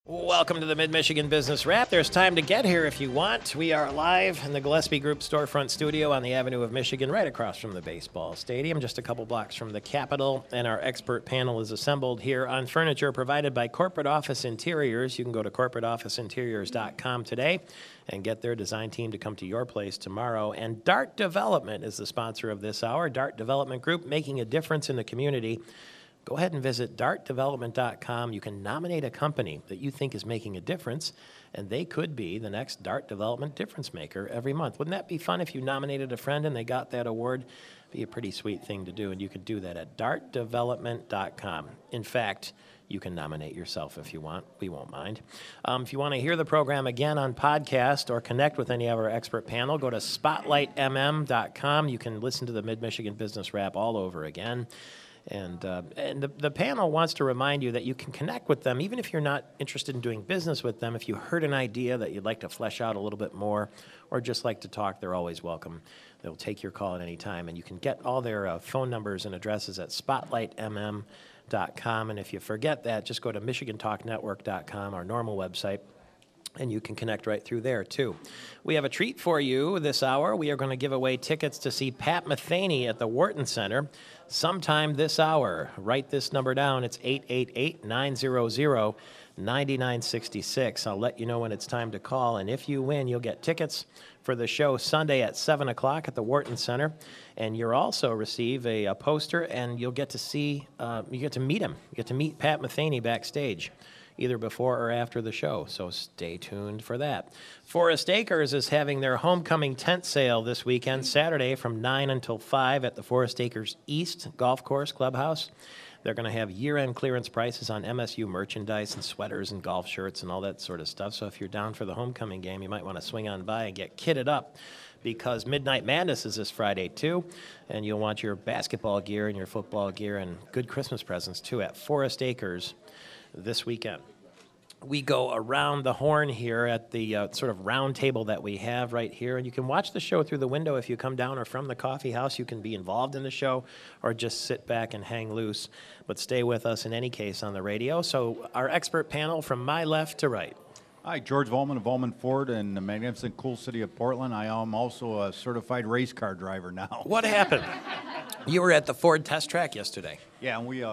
Welcome to the Mid-Michigan Business Wrap. There's time to get here if you want. We are live in the Gillespie Group storefront studio on the Avenue of Michigan, right across from the baseball stadium, just a couple blocks from the Capitol. And our expert panel is assembled here on furniture provided by Corporate Office Interiors. You can go to corporateofficeinteriors.com today and get their design team to come to your place tomorrow. And Dart Development is the sponsor of this hour. Dart Development Group, making a difference in the community. Go ahead and visit dartdevelopment.com. You can nominate a company that you think is making a difference, and they could be the next Dart Development Difference Maker every month. Wouldn't that be fun if you nominated a friend and they got that award? Be a pretty sweet thing to do, and you could do that at dartdevelopment.com. In fact, you can nominate yourself if you want. We won't mind. If you want to hear the program again on podcast or connect with any of our expert panel, go to spotlightmm.com. You can listen to the Mid-Michigan Business Wrap all over again. And the panel wants to remind you that you can connect with them, even if you're not interested in doing business with them. If you heard an idea that you'd like to flesh out a little bit more or just like to talk, they're always welcome. They'll take your call at any time. And you can get all their phone numbers and addresses at spotlightmm.com. And if you forget that, just go to michigantalknetwork.com, our normal website, and you can connect right through there, too. We have a treat for you this hour. We are going to give away tickets to see Pat Metheny at the Wharton Center sometime this hour. Write this number down. It's 888-900-9966. I'll let you know when it's time to call. And if you win, you'll get tickets for the show Sunday at 7 o'clock at the Wharton Center. And you'll also receive a poster, and you'll get to see, you get to meet him. You get to meet Pat Metheny backstage, either before or after the show, so stay tuned for that. Forest Acres is having their homecoming tent sale this weekend, Saturday from 9 until 5 at the Forest Acres East Golf Course Clubhouse. They're going to have year-end clearance prices on MSU merchandise and sweaters and golf shirts and all that sort of stuff, so if you're down for the homecoming game, you might want to swing on by and get kitted up, because Midnight Madness is this Friday, too, and you'll want your basketball gear and your football gear and good Christmas presents, too, at Forest Acres this weekend. We go around the horn here at the sort of round table that we have right here, and you can watch the show through the window if you come down, or from the coffee house. You can be involved in the show or just sit back and hang loose, but stay with us in any case on the radio. So our expert panel from my left to right. Hi, George Volman of Volman Ford in the magnificent, cool city of Portland. I am also a certified race car driver now. What happened? You were at the Ford test track yesterday. Yeah, and we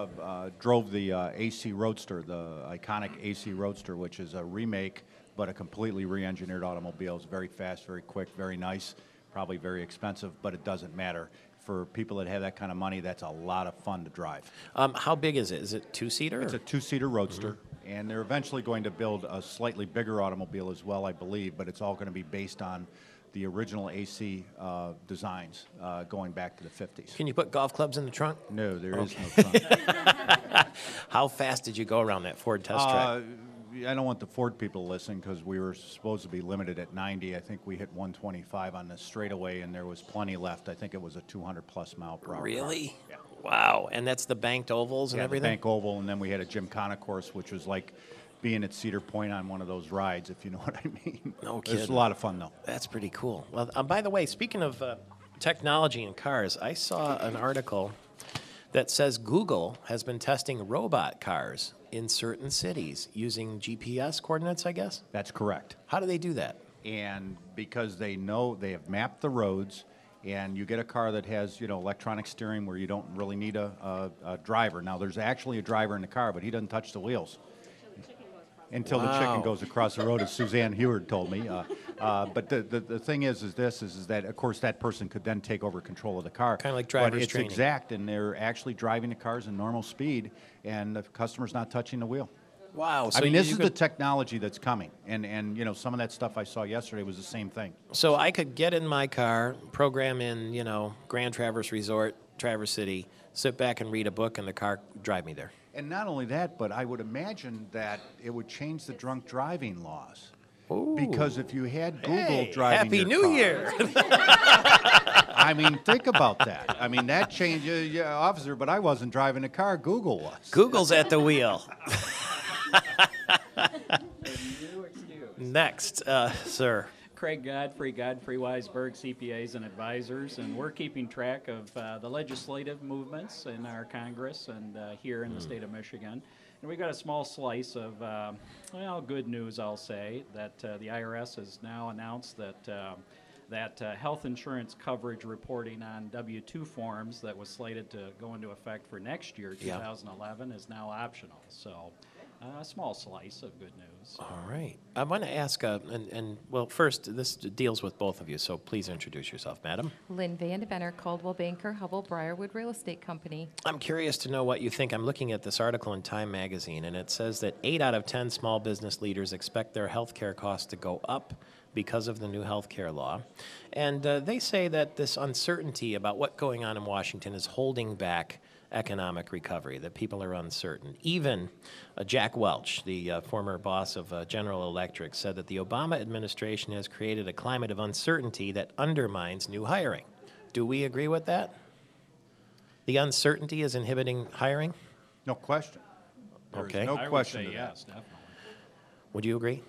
drove the AC Roadster, the iconic AC Roadster, which is a remake but a completely re-engineered automobile. It's very fast, very quick, very nice, probably very expensive, but it doesn't matter. For people that have that kind of money, that's a lot of fun to drive. How big is it? Is it two-seater? It's a two-seater Roadster. And they're eventually going to build a slightly bigger automobile as well, I believe, but it's all going to be based on the original AC designs going back to the 50s. Can you put golf clubs in the trunk? No, there is no trunk. How fast did you go around that Ford test track? I don't want the Ford people to listen, because we were supposed to be limited at 90. I think we hit 125 on the straightaway, and there was plenty left. I think it was a 200-plus mile per hour. Really? Yeah. Wow. And that's the banked ovals and everything? The bank oval, and then we had a Gymkhana course, which was like being at Cedar Point on one of those rides, if you know what I mean. No kidding. It's a lot of fun, though. That's pretty cool. Well, by the way, speaking of technology in cars, I saw an article that says Google has been testing robot cars in certain cities using GPS coordinates, I guess? That's correct. How do they do that? And because they know they have mapped the roads, and you get a car that has, electronic steering where you don't really need a driver. Now, there's actually a driver in the car, but he doesn't touch the wheels. Until the chicken goes across the road, as Suzanne Heward told me. But the thing is that, of course, that person could then take over control of the car. Kind of like driver's training. But it's training. exact, and they're actually driving the cars in normal speed, and the customer's not touching the wheel. Wow. So this is the technology that's coming. And some of that stuff I saw yesterday was the same thing. So I could get in my car, program in, Grand Traverse Resort, Traverse City, sit back and read a book, and the car drive me there. And not only that, but I would imagine that it would change the drunk driving laws. Ooh. Because if you had Google driving Happy your New car, Year! I mean, think about that. I mean, that changed, officer, but I wasn't driving a car. Google was. Google's at the wheel. Next, sir. Craig Godfrey, Godfrey Weisberg, CPAs and Advisors, and we're keeping track of the legislative movements in our Congress and here in the state of Michigan. And we've got a small slice of, well, good news, I'll say, that the IRS has now announced that health insurance coverage reporting on W-2 forms that was slated to go into effect for next year, 2011, is now optional. So a small slice of good news. All right. I want to ask, well, first, this deals with both of you, so please introduce yourself, madam. Lynn Vandeventer, Coldwell Banker, Hubble Briarwood Real Estate Company. I'm curious to know what you think. I'm looking at this article in Time Magazine, and it says that 8 out of 10 small business leaders expect their health care costs to go up because of the new health care law. And they say that this uncertainty about what's going on in Washington is holding back economic recovery, that people are uncertain. Even Jack Welch, the former boss of General Electric, said that the Obama administration has created a climate of uncertainty that undermines new hiring. Do we agree with that? The uncertainty is inhibiting hiring? No question. Okay. No I would question say to yes, that. definitely. Would you agree?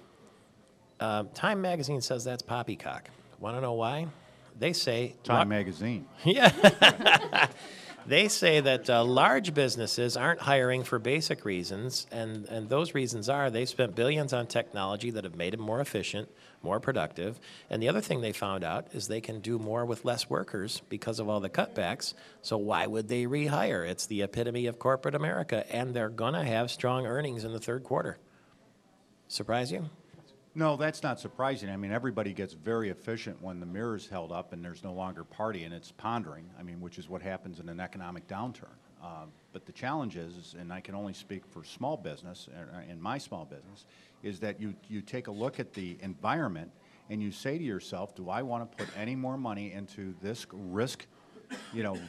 Time Magazine says that's poppycock. Want to know why? They say... Time Magazine. Yeah. They say that large businesses aren't hiring for basic reasons, and those reasons are they've spent billions on technology that have made them more efficient, more productive, and the other thing they found out is they can do more with less workers because of all the cutbacks, so why would they rehire? It's the epitome of corporate America, and they're going to have strong earnings in the third quarter. Surprise you? No, that's not surprising. I mean, everybody gets very efficient when the mirror's held up and there's no longer party and it's pondering, I mean, which is what happens in an economic downturn. But the challenge is, and I can only speak for small business, in my small business, is that you take a look at the environment and you say to yourself, do I want to put any more money into this risk,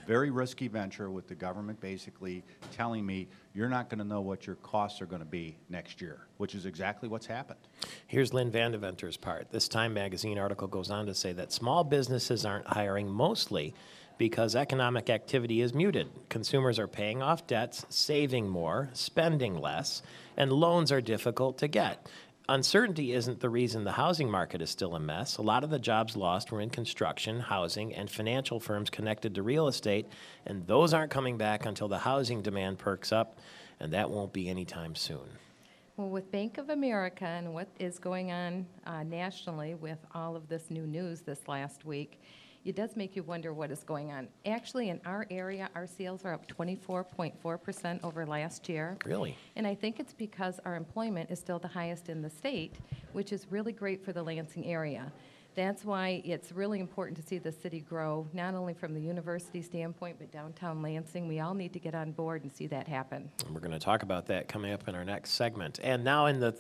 very risky venture with the government basically telling me you're not going to know what your costs are going to be next year, which is exactly what's happened. Here's Lynn Vandeventer's part. This Time Magazine article goes on to say that small businesses aren't hiring mostly because economic activity is muted. Consumers are paying off debts, saving more, spending less, and loans are difficult to get. Uncertainty isn't the reason the housing market is still a mess. A lot of the jobs lost were in construction, housing, and financial firms connected to real estate, and those aren't coming back until the housing demand perks up, and that won't be anytime soon. Well, with Bank of America and what is going on nationally with all of this new news this last week, it does make you wonder what is going on. Actually, in our area, our sales are up 24.4% over last year. Really? And I think it's because our employment is still the highest in the state, which is really great for the Lansing area. That's why it's really important to see the city grow, not only from the university standpoint, but downtown Lansing. We all need to get on board and see that happen. And we're going to talk about that coming up in our next segment. And now in the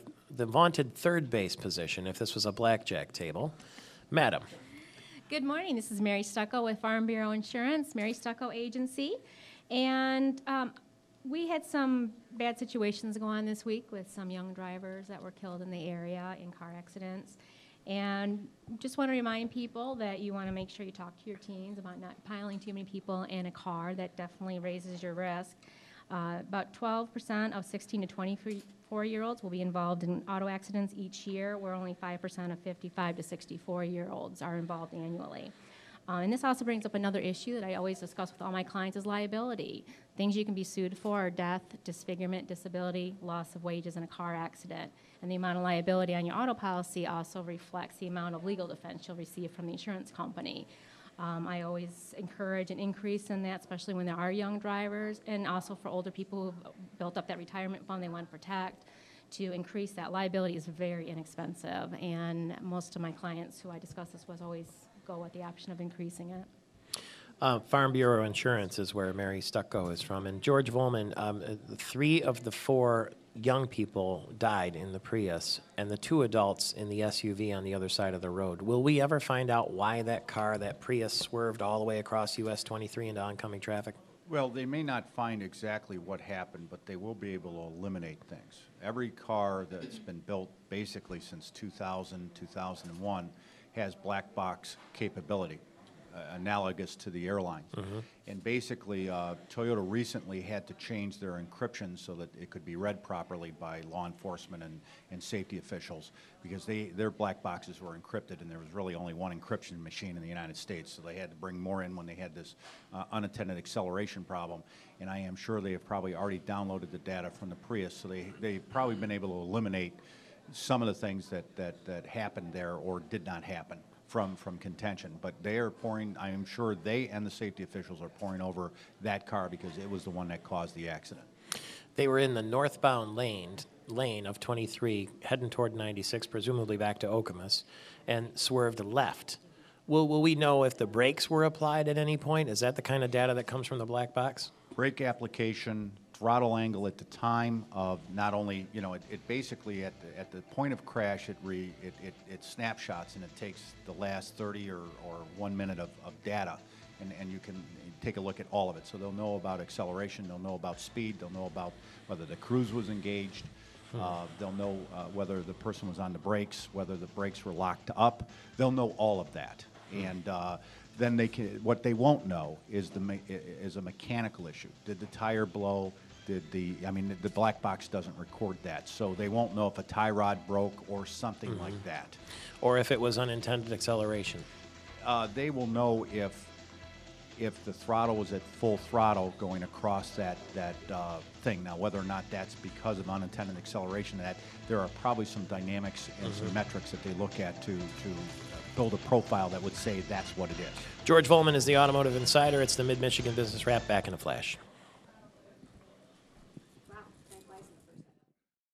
vaunted third base position, if this was a blackjack table, madam. Good morning. This is Mary Stucco with Farm Bureau Insurance, Mary Stucco Agency. And we had some bad situations go on this week with some young drivers that were killed in the area in car accidents. And just want to remind people that you want to make sure you talk to your teens about not piling too many people in a car. That definitely raises your risk. About 12% of 16 to 24-year-olds will be involved in auto accidents each year, where only 5% of 55 to 64-year-olds are involved annually. And this also brings up another issue that I always discuss with all my clients is liability. Things you can be sued for are death, disfigurement, disability, loss of wages in a car accident. And the amount of liability on your auto policy also reflects the amount of legal defense you'll receive from the insurance company. I always encourage an increase in that, especially when there are young drivers, and also for older people who've built up that retirement fund they want to protect. To increase that liability is very inexpensive, and most of my clients who I discuss this with always go with the option of increasing it. Farm Bureau Insurance is where Mary Stucco is from. And George Volman, 3 of the 4 young people died in the Prius, and the 2 adults in the SUV on the other side of the road. Will we ever find out why that Prius, swerved all the way across US 23 into oncoming traffic? Well, they may not find exactly what happened, but they will be able to eliminate things. Every car that's been built basically since 2000, 2001 has black box capability. analogous to the airlines. And basically, Toyota recently had to change their encryption so that it could be read properly by law enforcement and safety officials, because their black boxes were encrypted, and there was really only one encryption machine in the United States, so they had to bring more in when they had this unattended acceleration problem. And I am sure they have probably already downloaded the data from the Prius, so they've probably been able to eliminate some of the things that happened there or did not happen from contention. But they are pouring, I am sure they and the safety officials are pouring over that car because it was the one that caused the accident. They were in the northbound lane of 23, heading toward 96, presumably back to Okemos, and swerved left. Will we know if the brakes were applied at any point? Is that the kind of data that comes from the black box? Brake application, throttle angle at the time of not only, it basically at the point of crash, it snapshots and it takes the last 30 or 1 minute of data, and you can take a look at all of it. So they'll know about acceleration, they'll know about speed, they'll know about whether the cruise was engaged, they'll know whether the person was on the brakes, whether the brakes were locked up. They'll know all of that. And then what they won't know is a mechanical issue. Did the tire blow? The black box doesn't record that, so they won't know if a tie rod broke or something like that. Or if it was unintended acceleration. They will know if the throttle was at full throttle going across that thing. Now, whether or not that's because of unintended acceleration, that there are probably some dynamics and some metrics that they look at to build a profile that would say that's what it is. George Volman is the Automotive Insider. It's the Mid-Michigan Business Wrap. Back in a flash.